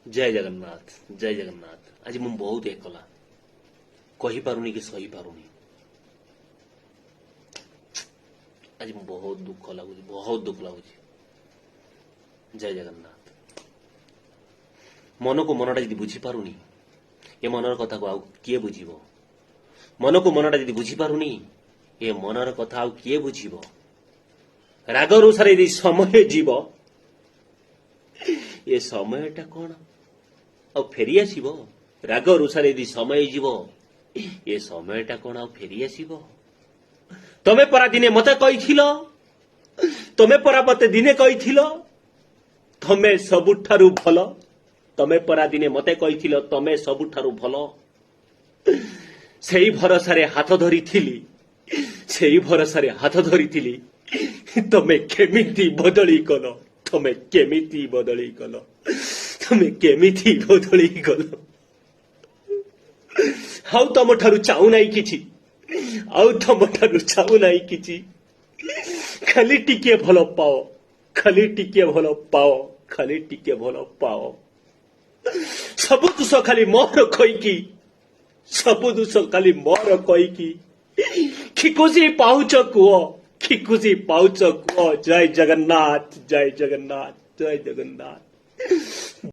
जय जगन्नाथ जय जगन्नाथ। आज मुझे बहुत एकला कही पारुनी कि सही पारुनी। आज बहुत दुख लगुच बहुत दुख लगुच। जय जगन्नाथ। मन को मनटा जी बुझी पारुनी ए मनर कथा को आउ किए बुझीबो। मन को मनटा जी बुझी पारुनी ए मनर कथा आउ किए बुझीबो। राग रुषार यदि समय जीव ए समयटा कौन आ फेरी आसीबो। राग रुषार यदि समय जीव ए समयटा कौन आ फेरी आसीबो। तमे परा दिने मते कहिथिलो तमे परा मते दिने कहिथिलो तमे सबुठारु भलो। तमे परा दिने मते कहिथिलो तमे सबुठारु भलो। सेई भरोसारे हाथ धरिथिली सेई भरोसारे हाथ धरिथिली तमे केमिति बदली कलो। तमे केमिति बदली कलो। तमे केमिति बदली कलो। आउ तम ठारु चाहू नाही किछि आउ तम ठारु चाहू नाही किछि। खाली टिके भलो पाओ खाली टिके भलो पाओ खाली टिके भलो पाओ। सब दोष खाली मोर कहीकि सब दोष खाली मोर कहीकि कि खुशी पाउच कुह कि खुशी पाउच कुह। जय जगन्नाथ जय जगन्नाथ जय जगन्नाथ।